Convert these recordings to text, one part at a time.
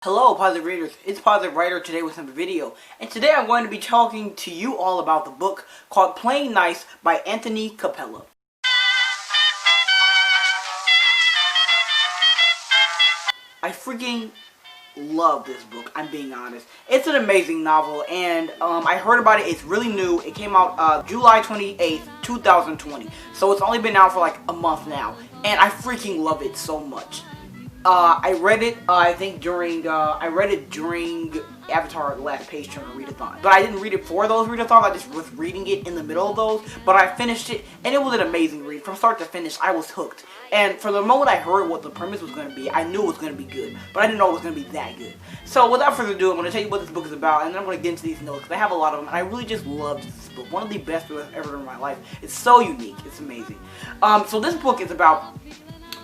Hello Positive Readers, it's Positive Writer today with another video, and today I'm going to be talking to you all about the book called Playing Nice by Anthony Capella. I freaking love this book, I'm being honest. It's an amazing novel, and I heard about it. It's really new. It came out July 28th, 2020, so it's only been out for like a month now, and I freaking love it so much. I read it, I think during Avatar The Last Page Turner readathon. But I didn't read it for those readathons, I just was reading it in the middle of those. But I finished it, and it was an amazing read. From start to finish, I was hooked. And for the moment I heard what the premise was going to be, I knew it was going to be good. But I didn't know it was going to be that good. So without further ado, I'm going to tell you what this book is about, and then I'm going to get into these notes, because I have a lot of them, and I really just loved this book. One of the best books I've ever read in my life. It's so unique. It's amazing. So this book is about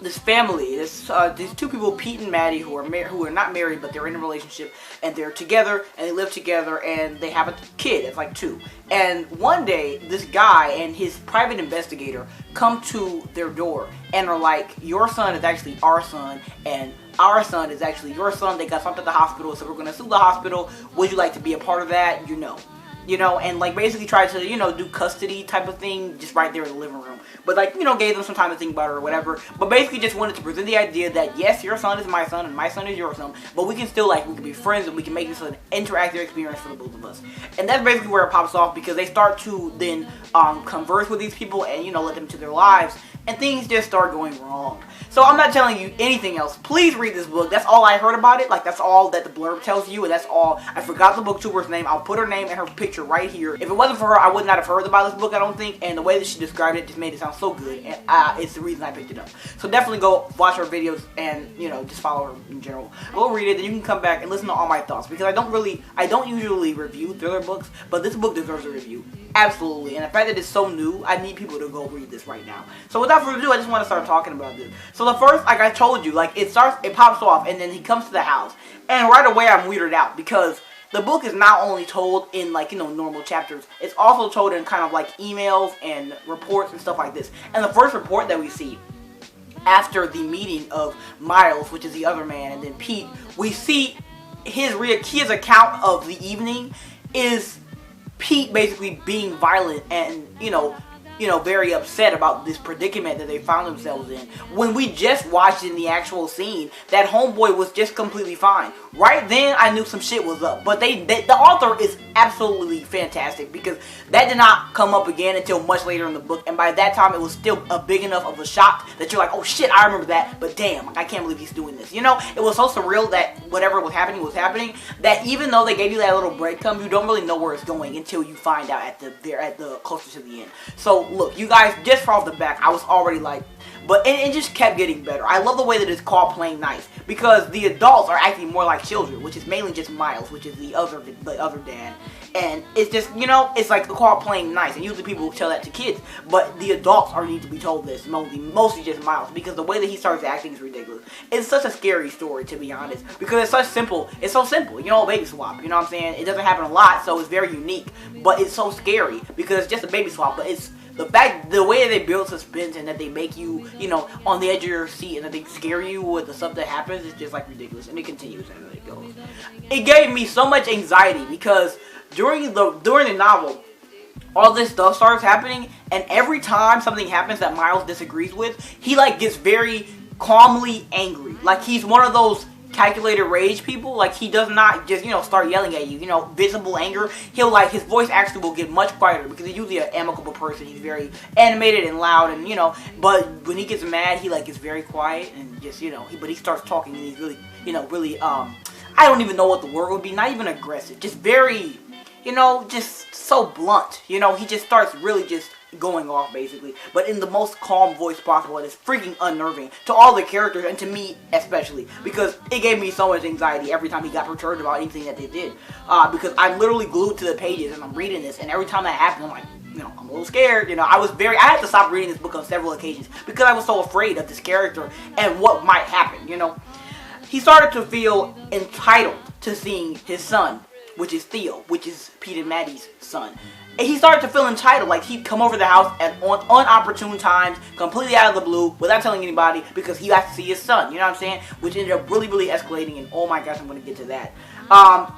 this family, these two people, Pete and Maddie, who are not married, but they're in a relationship, and they're together, and they live together, and they have a kid. It's like two. And one day, this guy and his private investigator come to their door and are like, "Your son is actually our son, and our son is actually your son. They got something at the hospital, so we're gonna sue the hospital. Would you like to be a part of that? You know, and like basically tried to, do custody type of thing just right there in the living room. But like, gave them some time to think about it or whatever. But basically just wanted to present the idea that yes, your son is my son and my son is your son, but we can still we can be friends and we can make this an interactive experience for the both of us. And that's basically where it pops off, because they start to then converse with these people and, let them into their lives. And things just start going wrong. So I'm not telling you anything else. Please read this book. That's all I heard about it. Like, that's all that the blurb tells you, and that's all. I forgot the booktuber's name. I'll put her name and her picture right here. If it wasn't for her, I would not have heard about this book, I don't think. And the way that she described it just made it sound so good. And it's the reason I picked it up. So definitely go watch her videos and, just follow her in general. Go read it, then you can come back and listen to all my thoughts. Because I don't usually review thriller books, but this book deserves a review. Absolutely. And the fact that it's so new, I need people to go read this right now. So without further ado, I just want to start talking about this. So the first, like I told you, it pops off, and then he comes to the house. And right away, I'm weirded out, because the book is not only told in, normal chapters. It's also told in kind of emails and reports and stuff like this. And the first report that we see after the meeting of Miles, which is the other man, and then Pete, we see his account of the evening is Pete basically being violent and, very upset about this predicament that they found themselves in. When we just watched in the actual scene that homeboy was just completely fine. Right then, I knew some shit was up. But the author is absolutely fantastic, because that did not come up again until much later in the book. And by that time, it was still a big enough of a shock that you're like, oh shit, I remember that. But damn, I can't believe he's doing this. It was so surreal that whatever was happening, that even though they gave you that little breadcrumb, you don't really know where it's going until you find out at the closer to the end. So look, you guys, just from off the back, I was already like, but it just kept getting better. I love the way that it's called Playing Nice, because the adults are acting more like children, which is mainly just Miles, which is the other dad. And it's just, it's like called Playing Nice, and usually people tell that to kids, but the adults need to be told this, mostly just Miles, because the way that he starts acting is ridiculous. It's such a scary story, to be honest, because it's so simple, a baby swap, you know what I'm saying? It doesn't happen a lot, so it's very unique, but it's so scary, because it's just a baby swap, but it's the way they build suspense and that they make you, on the edge of your seat, and that they scare you with the stuff that happens is just ridiculous, and it continues as it goes. It gave me so much anxiety, because during the novel, all this stuff starts happening, and every time something happens that Miles disagrees with, he gets very calmly angry. He's one of those calculated rage people. He does not just, start yelling at you, visible anger. He'll his voice actually will get much quieter, because he's usually an amicable person. He's very animated and loud, and but when he gets mad, he gets very quiet and just, but he starts talking, and he's really, really, I don't even know what the word would be, not even aggressive, just very, just so blunt, he just starts really just going off, basically, but in the most calm voice possible, and it's freaking unnerving to all the characters, and to me especially, because it gave me so much anxiety every time he got perturbed about anything that they did, because I'm literally glued to the pages, and I'm reading this, and every time that happens, I'm like, I'm a little scared, I had to stop reading this book on several occasions, because I was so afraid of this character, and what might happen, He started to feel entitled to seeing his son which is Theo, which is Pete and Maddie's son. And he started to feel entitled, like he'd come over to the house at unopportune times, completely out of the blue, without telling anybody, because he has to see his son, you know what I'm saying? Which ended up really, really escalating, and oh my gosh, I'm going to get to that.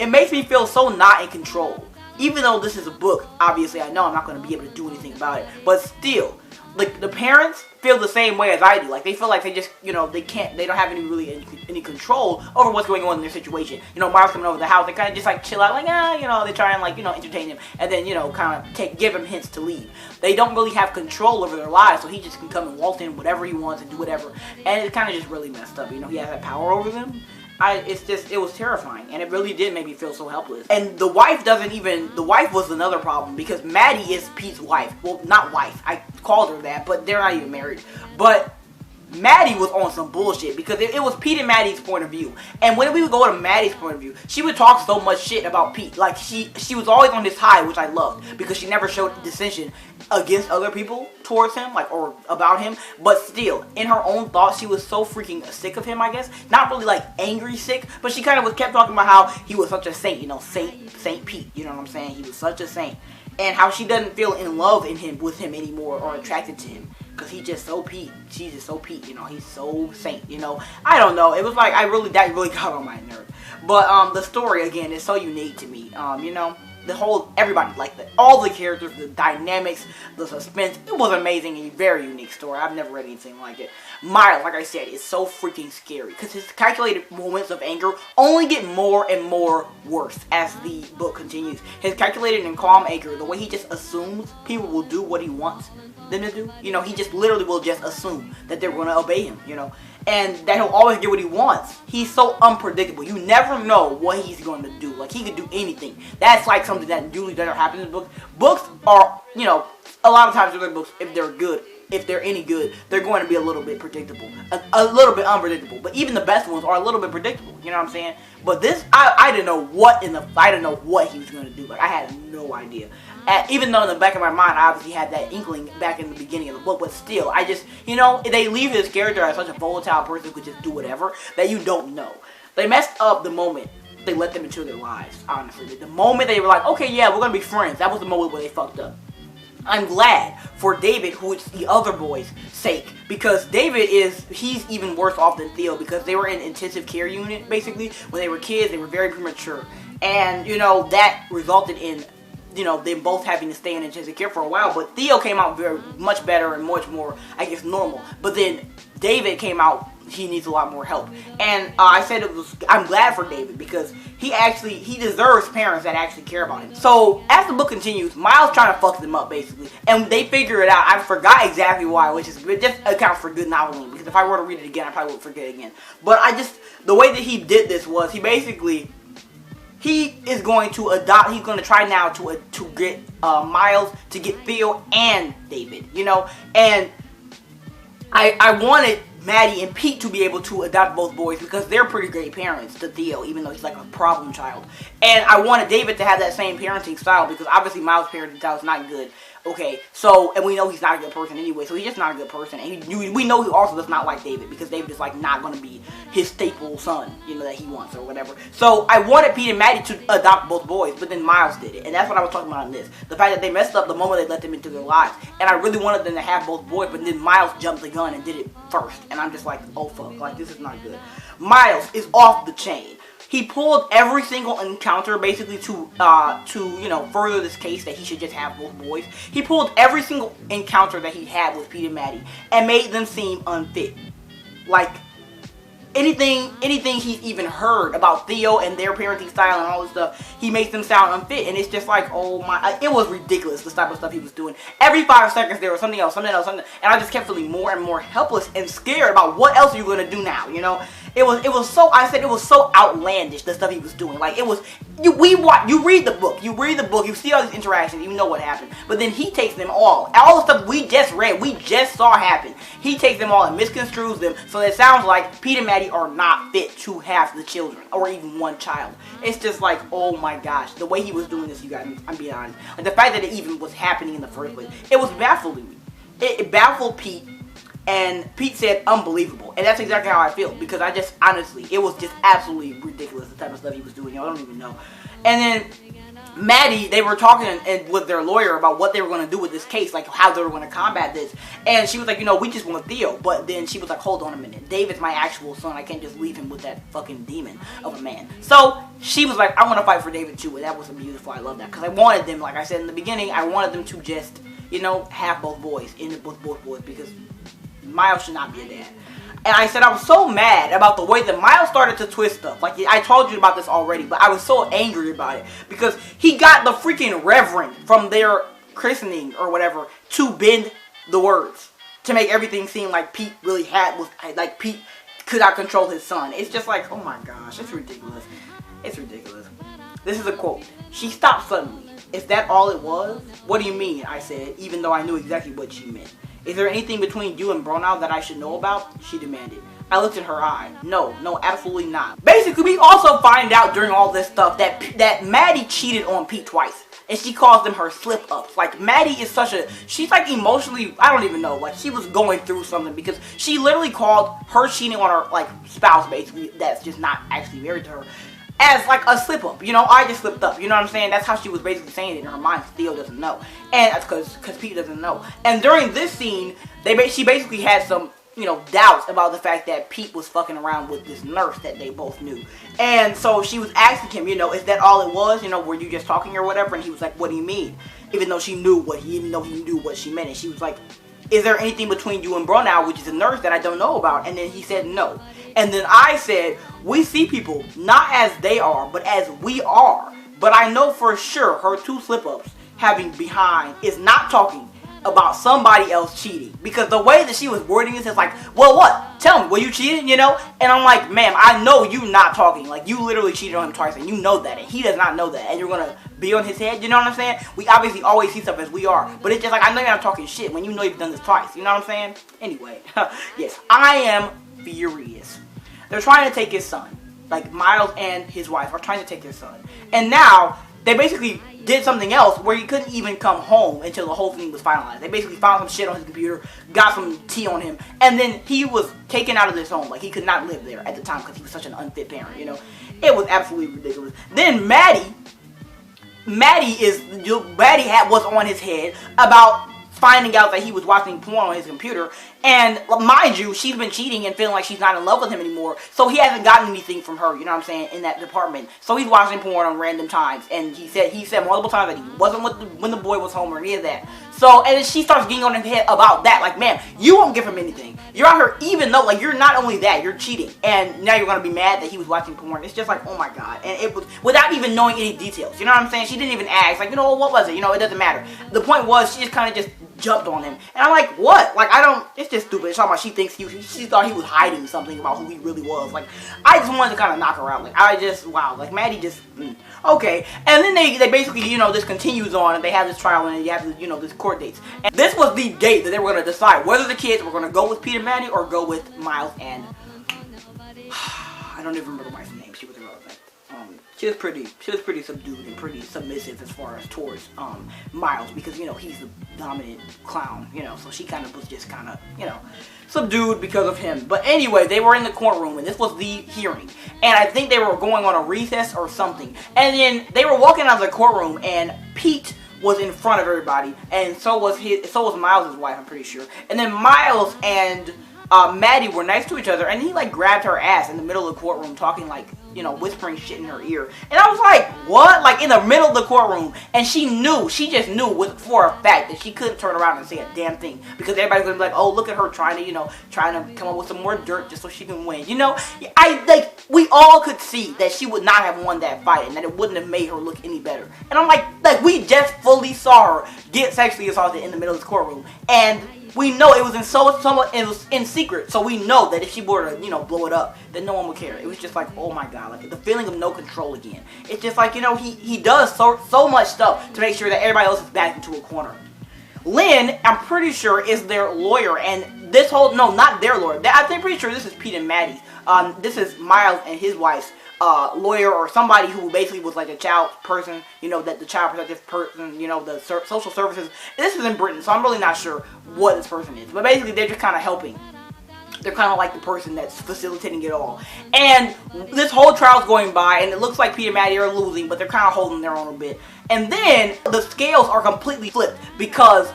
It makes me feel so not in control. Even though this is a book, obviously I know I'm not going to be able to do anything about it, but still, like, the parents feel the same way as I do. Like, they feel like they just, you know, they don't have any control over what's going on in their situation. You know, Miles coming over the house, they kind of just, like, chill out, like, you know, they try and, like, you know, entertain him, and then, you know, kind of give him hints to leave. They don't really have control over their lives, so he just can come and waltz in whatever he wants and do whatever, and it kind of just really messed up, you know, he has that power over them. It was terrifying, and it really did make me feel so helpless. And the wife was another problem, because Maddie is Pete's wife. Well, not wife, I called her that, but they're not even married. But Maddie was on some bullshit, because it was Pete and Maddie's point of view. And when we would go to Maddie's point of view, she would talk so much shit about Pete. Like, she was always on this high, which I loved, because she never showed dissension against other people towards him, like, or about him. But still, in her own thoughts, she was so freaking sick of him, I guess. Not really, like, angry sick, but she kind of kept talking about how he was such a saint, you know, Saint Pete, you know what I'm saying? He was such a saint. And how she doesn't feel in love with him anymore, or attracted to him. Because he's just so Pete. She's just so Pete, you know. He's so saint, you know. I don't know. It was like, that really got on my nerve. But, the story, again, is so unique to me. You know, everybody, like, all the characters, the dynamics, the suspense. It was amazing and a very unique story. I've never read anything like it. Miles, like I said, is so freaking scary. Because his calculated moments of anger only get more and more worse as the book continues. His calculated and calm anger, the way he just assumes people will do what he wants them to do. You know, he just literally will just assume that they're going to obey him, you know. And that he'll always get what he wants. He's so unpredictable. You never know what he's going to do. Like, he could do anything. That's like something that usually doesn't happen in books. Books are, you know, a lot of times with books, if they're good, if they're any good, they're going to be a little bit predictable. A little bit unpredictable. But even the best ones are a little bit predictable. You know what I'm saying? But this, I didn't know what he was going to do. Like, I had no idea. Even though in the back of my mind, I obviously had that inkling back in the beginning of the book, but still, I just, you know, they leave his character as such a volatile person who could just do whatever, that you don't know. They messed up the moment they let them into their lives, honestly. The moment they were like, okay, yeah, we're going to be friends, that was the moment where they fucked up. I'm glad for David, who is the other boy's sake, because David he's even worse off than Theo, because they were in intensive care unit, basically. When they were kids, they were very premature. And, you know, that resulted in, you know, them both having to stay in intensive care for a while. But Theo came out very much better and much more, I guess, normal. But then David came out, he needs a lot more help. And I said I'm glad for David, because he deserves parents that actually care about him. So as the book continues, Miles trying to fuck them up, basically. And they figure it out. I forgot exactly why, which is just accounts for good noveling, because if I were to read it again, I probably would forget again. But the way that he did this was, he is going to adopt, he's going to try now to get Miles, to get Theo and David, you know. And I wanted Maddie and Pete to be able to adopt both boys, because they're pretty great parents to Theo, even though he's like a problem child. And I wanted David to have that same parenting style, because obviously Miles' parenting style is not good. Okay, so, and we know he's not a good person anyway, so he's just not a good person. And we know he also does not like David, because David is, like, not going to be his staple son, you know, that he wants or whatever. So I wanted Pete and Maddie to adopt both boys, but then Miles did it. And that's what I was talking about in this. The fact that they messed up the moment they let them into their lives. And I really wanted them to have both boys, but then Miles jumped the gun and did it first. And I'm just like, oh fuck, like, this is not good. Miles is off the chain. He pulled every single encounter, basically, to you know, further this case that he should just have both boys. He pulled every single encounter that he had with Pete and Maddie and made them seem unfit. Like, anything he's even heard about Theo and their parenting style and all this stuff, he makes them sound unfit. And it's just like, oh my, it was ridiculous, the type of stuff he was doing. Every 5 seconds there was something else, and I just kept feeling more and more helpless and scared about what else are you going to do now, you know? It was so outlandish, the stuff he was doing. Like, you read the book, you see all these interactions, you know what happened. But then he takes them all the stuff we just read, we just saw happen. He takes them all and misconstrues them, so it sounds like Pete and Maddie are not fit to have the children, or even one child. It's just like, oh my gosh, the way he was doing this, you guys, I'm being honest. Like, the fact that it even was happening in the first place, it was baffling me. It baffled Pete, And Pete said, unbelievable. And that's exactly how I feel, because I just, honestly, it was just absolutely ridiculous, the type of stuff he was doing. I don't even know. And then Maddie, they were talking and with their lawyer about what they were going to do with this case, like how they were going to combat this. And she was like, we just want Theo. But then she was like, hold on a minute. David's my actual son. I can't just leave him with that fucking demon of a man. So she was like, I want to fight for David too. And that was beautiful. I love that. Because I wanted them, like I said in the beginning, I wanted them to just, have both boys, both boys, because Miles should not be a dad. And I said I was so mad about the way that Miles started to twist stuff. Like, I told you about this already, but I was so angry about it. Because he got the freaking reverend from their christening or whatever to bend the words. To make everything seem like Pete really like Pete could not control his son. It's just like, oh my gosh, it's ridiculous. It's ridiculous. This is a quote. She stopped suddenly. Is that all it was? What do you mean? I said, even though I knew exactly what she meant. Is there anything between you and Bronow that I should know about? She demanded. I looked in her eye. No, absolutely not. Basically, we also find out during all this stuff that Maddie cheated on Pete twice. And she calls them her slip-ups. Like, Maddie is she's like emotionally, I don't even know, like she was going through something, because she literally called her cheating on her, like, spouse, basically, that's just not actually married to her, as like a slip up, I just slipped up, you know what I'm saying? That's how she was basically saying it in her mind. Theo doesn't know, and that's because Pete doesn't know. And during this scene, she basically had some, doubts about the fact that Pete was fucking around with this nurse that they both knew. And so she was asking him, is that all it was? Were you just talking or whatever? And he was like, what do you mean? Even though he knew what she meant, and she was like, is there anything between you and Bronow, which is a nurse, that I don't know about? And then he said no. And then I said, we see people not as they are, but as we are. But I know for sure her two slip-ups having behind is not talking about somebody else cheating. Because the way that she was wording this is like, well, what? Tell me, were you cheating, And I'm like, ma'am, I know you not talking. Like, you literally cheated on him twice, and you know that. And he does not know that. And you're going to be on his head, you know what I'm saying? We obviously always see stuff as we are. But it's just like, I know you're not talking shit when you know you've done this twice. You know what I'm saying? Anyway, yes, I am furious. They're trying to take his son. Like, Miles and his wife are trying to take his son. And now, they basically did something else where he couldn't even come home until the whole thing was finalized. They basically found some shit on his computer, got some tea on him, and then he was taken out of his home. Like, he could not live there at the time because he was such an unfit parent, It was absolutely ridiculous. Then Maddie was on his head about finding out that he was watching porn on his computer. And mind you, she's been cheating and feeling like she's not in love with him anymore. So he hasn't gotten anything from her, you know what I'm saying, in that department. So he's watching porn on random times. And he said multiple times that he wasn't when the boy was home or any of that. So, and then she starts getting on his head about that. Like, man, you won't give him anything. You're out here, even though, like, you're not only that, you're cheating. And now you're going to be mad that he was watching porn. It's just like, oh my God. And it was, without even knowing any details. You know what I'm saying? She didn't even ask. Like, what was it? It doesn't matter. The point was, she just kind of just jumped on him. And I'm like, what? Like, it's just stupid. It's talking about she thought he was hiding something about who he really was. Like, I just wanted to kind of knock her out. Like, wow. Like, Maddie just, okay. And then they basically, this continues on, and they have this trial, and you have this, this court dates. And this was the date that they were going to decide whether the kids were going to go with Pete and Maddie or go with Miles and, I don't even remember the wife's name. She was irrelevant. She was pretty subdued and pretty submissive as far as towards Miles, because he's the dominant clown, so she kind of was just kind of subdued because of him. But anyway, they were in the courtroom, and this was the hearing, and I think they were going on a recess or something, and then they were walking out of the courtroom, and Pete was in front of everybody, and so was Miles' wife, I'm pretty sure. And then Miles and Maddie were next to each other, and he like grabbed her ass in the middle of the courtroom, talking like, whispering shit in her ear. And I was like, what? Like, in the middle of the courtroom. And she just knew for a fact that she couldn't turn around and say a damn thing, because everybody's gonna be like, oh, look at her trying to come up with some more dirt just so she can win. We all could see that she would not have won that fight, and that it wouldn't have made her look any better. And I'm like, we just fully saw her get sexually assaulted in the middle of the courtroom, and we know it was it was in secret, so we know that if she were to, blow it up, then no one would care. It was just like, oh my God, like the feeling of no control again. It's just like, he does so much stuff to make sure that everybody else is backed into a corner. Lynn, I'm pretty sure, is their lawyer, and this whole, no, not their lawyer. I'm pretty sure this is Pete and Maddie's. This is Miles and his wife's lawyer or somebody who basically was like a child person, you know, that the child protective person, you know, the social services. This is in Britain, so I'm really not sure what this person is. But basically, they're just kind of helping. They're kind of like the person that's facilitating it all. And this whole trial's going by, and it looks like Pete and Maddie are losing, but they're kind of holding their own a bit. And then the scales are completely flipped, because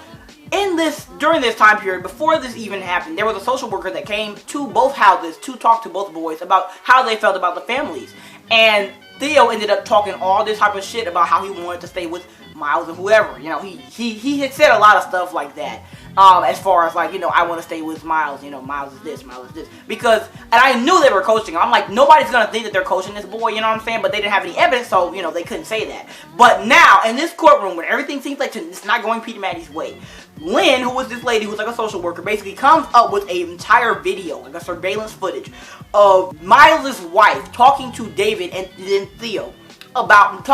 during this time period, before this even happened, there was a social worker that came to both houses to talk to both boys about how they felt about the families. And Theo ended up talking all this type of shit about how he wanted to stay with Miles and whoever. You know, he had said a lot of stuff like that. As far as like, you know, I want to stay with Miles, you know, Miles is this, Miles is this. Because, and I knew they were coaching him. I'm like, nobody's going to think that they're coaching this boy, you know what I'm saying? But they didn't have any evidence, so, you know, they couldn't say that. But now, in this courtroom, when everything seems like it's not going Peter Maddie's way, Lynn, who was this lady who's like a social worker, basically comes up with an entire video, like a surveillance footage, of Miles' wife talking to David and then Theo about,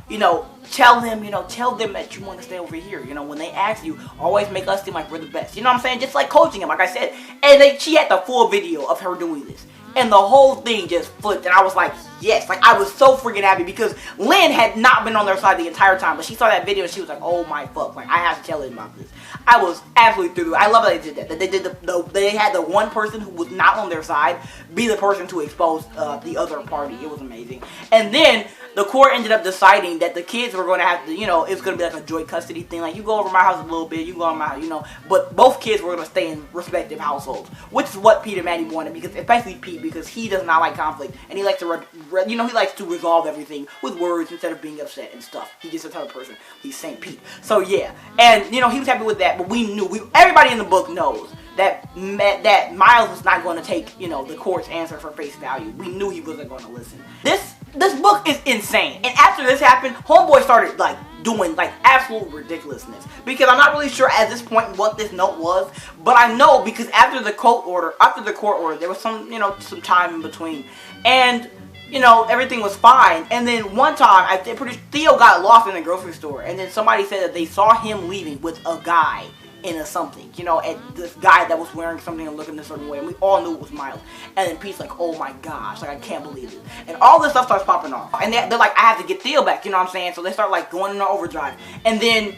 you know, tell them that you want to stay over here. You know, when they ask you, always make us seem like we're the best. You know what I'm saying? Just like coaching him, like I said. And she had the full video of her doing this. And the whole thing just flipped. And I was like, yes. Like, I was so freaking happy because Lynn had not been on their side the entire time. But she saw that video and she was like, oh my fuck. Like, I have to tell him about this. I was absolutely through. I love that they did that. That they did they had the one person who was not on their side be the person to expose the other party. It was amazing. And then the court ended up deciding that the kids were going to have to, you know, it's going to be like a joint custody thing. Like, you go over my house a little bit, you go over my house, you know. But both kids were going to stay in respective households, which is what Pete and Maddie wanted, because especially Pete, because he does not like conflict, and he likes to, he likes to resolve everything with words instead of being upset and stuff. He's just a type of person. He's St. Pete. So yeah, and you know, he was happy with that. But we knew, everybody in the book knows that Miles was not going to take, you know, the court's answer for face value. We knew he wasn't going to listen. This book is insane. And after this happened, Homeboy started like doing like absolute ridiculousness. Because I'm not really sure at this point what this note was, but I know because after the court order, there was some, you know, some time in between. And you know, everything was fine. And then one time, Theo got lost in the grocery store, and then somebody said that they saw him leaving with a guy in a something, you know, and this guy that was wearing something and looking a certain way, and we all knew it was Miles. And then Pete's like, oh my gosh, like, I can't believe it. And all this stuff starts popping off. And they're like, I have to get Theo back, you know what I'm saying? So they start like going into overdrive. And then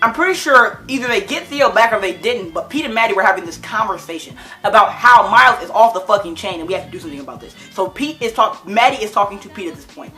I'm pretty sure either they get Theo back or they didn't, but Pete and Maddie were having this conversation about how Miles is off the fucking chain and we have to do something about this. So Maddie is talking to Pete at this point.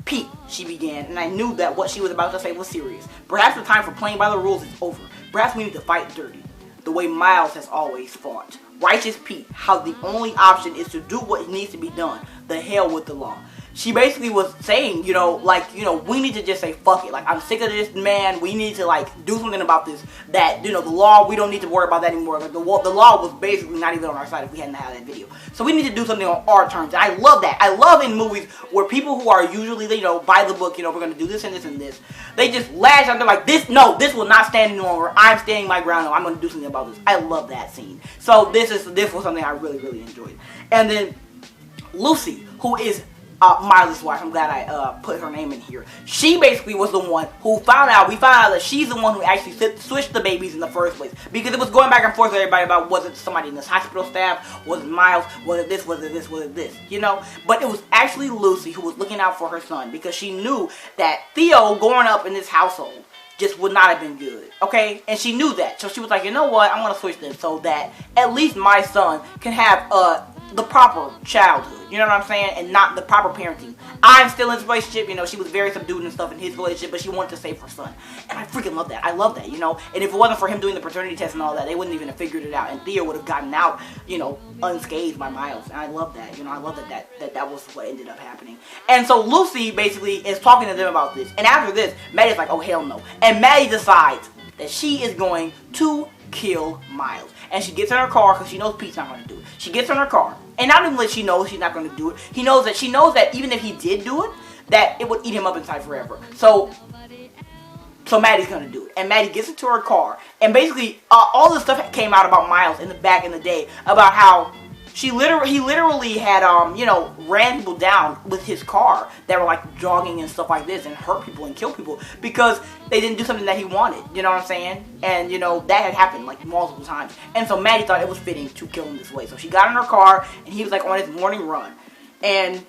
Pete, she began, and I knew that what she was about to say was serious. Perhaps the time for playing by the rules is over. Perhaps we need to fight dirty, the way Miles has always fought. Righteous Pete, how the only option is to do what needs to be done. The hell with the law. She basically was saying, you know, like, you know, we need to just say fuck it. Like, I'm sick of this man. We need to, like, do something about this. That, you know, the law, we don't need to worry about that anymore. Like, the law was basically not even on our side if we hadn't had that video. So we need to do something on our terms. And I love that. I love in movies where people who are usually, you know, by the book, you know, we're going to do this and this and this. They just lash out. They're like, this will not stand any longer. I'm standing my ground. No, I'm going to do something about this. I love that scene. So this was something I really, really enjoyed. And then Lucy, who is Miles' wife, I'm glad I put her name in here. She basically was the one who we found out that she's the one who actually switched the babies in the first place. Because it was going back and forth with everybody about, was it somebody in this hospital staff, was it Miles, was it this, was it this, was it this, you know? But it was actually Lucy who was looking out for her son, because she knew that Theo growing up in this household just would not have been good, okay? And she knew that. So she was like, you know what, I'm going to switch this so that at least my son can have the proper childhood, you know what I'm saying, and not the proper parenting. I'm still in this relationship, you know, she was very subdued and stuff in his relationship, but she wanted to save her son. And I freaking love that. I love that, you know, and if it wasn't for him doing the paternity test and all that, they wouldn't even have figured it out, and Theo would have gotten out, you know, unscathed by Miles. And I love that, you know, I love that was what ended up happening. And so Lucy basically is talking to them about this, and after this, Maddie's like, oh hell no. And Maddie decides that she is going to kill Miles. And she gets in her car because she knows Pete's not going to do it. She gets in her car. And not even that she knows she's not going to do it. She knows that even if he did do it, that it would eat him up inside forever. So Maddie's going to do it. And Maddie gets into her car. And basically, all this stuff came out about Miles back in the day. About how he literally had, you know, ran people down with his car that were like jogging and stuff like this and hurt people and kill people because they didn't do something that he wanted, you know what I'm saying? And, you know, that had happened like multiple times. And so Maddie thought it was fitting to kill him this way. So she got in her car and he was like on his morning run. And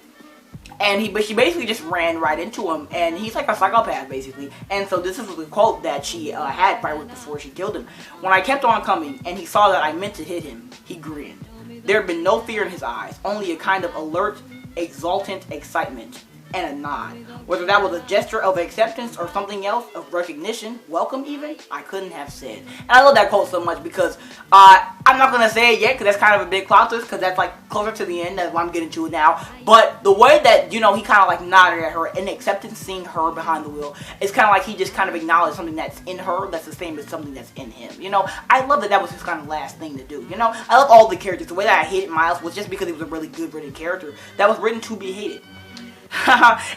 And she basically just ran right into him, and he's like a psychopath basically. And so this is the quote that she had right before she killed him. When I kept on coming and he saw that I meant to hit him, he grinned. There had been no fear in his eyes, only a kind of alert, exultant excitement and a nod. Whether that was a gesture of acceptance or something else, of recognition, welcome even, I couldn't have said. And I love that quote so much because I'm not going to say it yet because that's kind of a big plot twist because that's like closer to the end. That's why I'm getting to it now. But the way that, you know, he kind of like nodded at her and acceptance, seeing her behind the wheel, it's kind of like he just kind of acknowledged something that's in her that's the same as something that's in him. You know, I love that that was his kind of last thing to do. You know, I love all the characters. The way that I hated Miles was just because he was a really good written character that was written to be hated.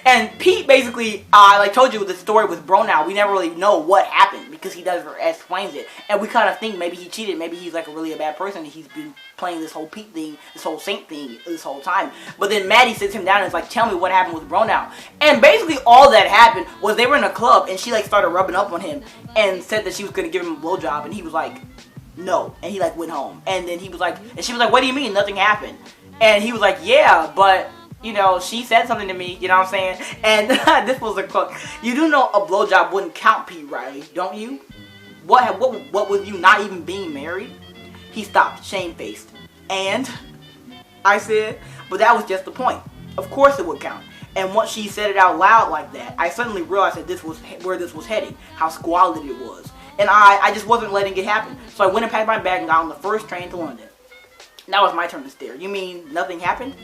And Pete basically, like told you with the story with Bronow, we never really know what happened because he doesn't explains it, and we kind of think maybe he cheated, maybe he's like a really bad person, and he's been playing this whole Pete thing, this whole saint thing this whole time. But then Maddie sits him down and is like, tell me what happened with Bronow. And basically all that happened was they were in a club and she like started rubbing up on him and said that she was gonna give him a blowjob, and he was like, no, and he like went home. And then he was like, and she was like, what do you mean nothing happened? And he was like, yeah, but you know, she said something to me, you know what I'm saying? And this was a quote. You do know a blowjob wouldn't count, Pete Riley, don't you? What with you not even being married? He stopped, shamefaced. And I said, but that was just the point. Of course it would count. And once she said it out loud like that, I suddenly realized that this was where this was heading, how squalid it was. And I just wasn't letting it happen. So I went and packed my bag and got on the first train to London. Now it's my turn to stare. You mean nothing happened?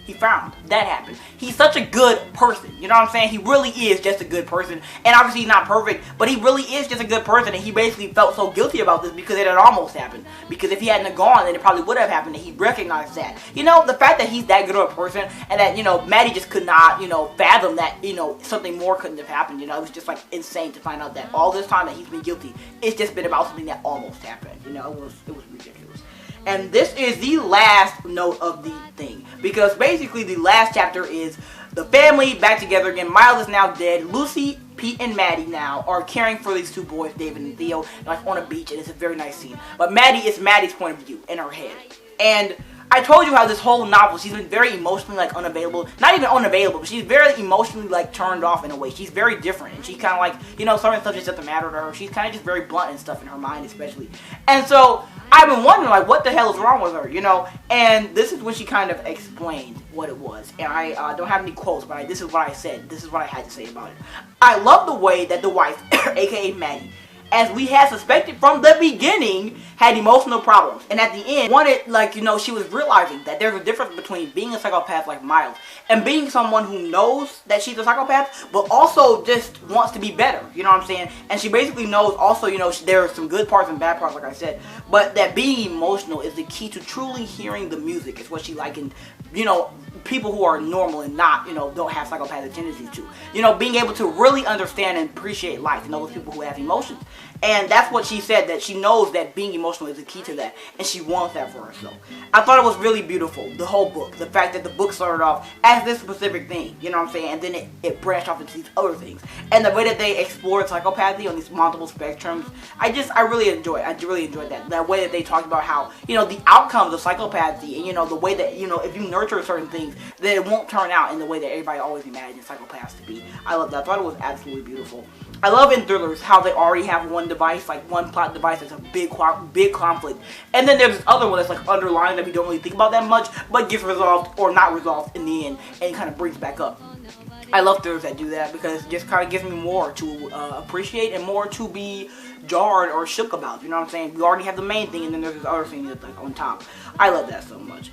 He frowned. That happened. He's such a good person. You know what I'm saying? He really is just a good person. And obviously he's not perfect, but he really is just a good person. And he basically felt so guilty about this because it had almost happened. Because if he hadn't gone, then it probably would have happened. And he recognized that. You know, the fact that he's that good of a person and that, you know, Maddie just could not, you know, fathom that, you know, something more couldn't have happened. You know, it was just like insane to find out that all this time that he's been guilty, it's just been about something that almost happened. You know, it was ridiculous. And this is the last note of the thing. Because basically the last chapter is the family back together again. Miles is now dead. Lucy, Pete, and Maddie now are caring for these two boys, David and Theo, like on a beach, and it's a very nice scene. But Maddie, it's Maddie's point of view in her head. And I told you how this whole novel, she's been very emotionally like unavailable. Not even unavailable, but she's very emotionally like turned off in a way. She's very different, and she's kind of like, you know, certain stuff just doesn't matter to her. She's kind of just very blunt and stuff in her mind especially. And so I've been wondering like what the hell is wrong with her, you know? And this is when she kind of explained what it was. And I don't have any quotes, but this is what I said. This is what I had to say about it. I love the way that the wife, aka Maddie, as we had suspected from the beginning, had emotional problems. And at the end, wanted, like, you know, she was realizing that there's a difference between being a psychopath like Miles and being someone who knows that she's a psychopath, but also just wants to be better, you know what I'm saying? And she basically knows also, you know, there are some good parts and bad parts, like I said, but that being emotional is the key to truly hearing the music. It's what she likened, you know, people who are normal and not, you know, don't have psychopathic tendencies to. You know, being able to really understand and appreciate life, and those people who have emotions. And that's what she said, that she knows that being emotional is the key to that, and she wants that for herself. I thought it was really beautiful, the whole book. The fact that the book started off as this specific thing, you know what I'm saying, and then it branched off into these other things. And the way that they explored psychopathy on these multiple spectrums, I really enjoyed. I really enjoyed that. That way that they talked about how, you know, the outcomes of psychopathy, and, you know, the way that, you know, if you nurture certain things, then it won't turn out in the way that everybody always imagines psychopaths to be. I love that. I thought it was absolutely beautiful. I love in thrillers how they already have one device, like one plot device that's a big conflict. And then there's this other one that's like underlying that we don't really think about that much, but gets resolved or not resolved in the end and kind of brings back up. I love thrillers that do that because it just kind of gives me more to appreciate and more to be jarred or shook about. You know what I'm saying? We already have the main thing and then there's this other thing that's like on top. I love that so much.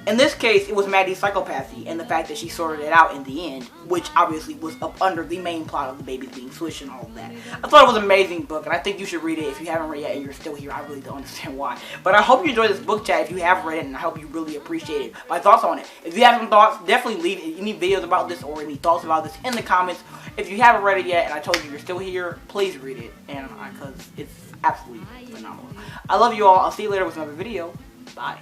In this case, it was Maddie's psychopathy and the fact that she sorted it out in the end, which obviously was up under the main plot of the babies being switched and all of that. I thought it was an amazing book, and I think you should read it. If you haven't read it yet and you're still here, I really don't understand why. But I hope you enjoyed this book chat if you have read it, and I hope you really appreciated my thoughts on it. If you have some thoughts, definitely leave any videos about this or any thoughts about this in the comments. If you haven't read it yet, and I told you you're still here, please read it, and because it's absolutely phenomenal. I love you all. I'll see you later with another video. Bye.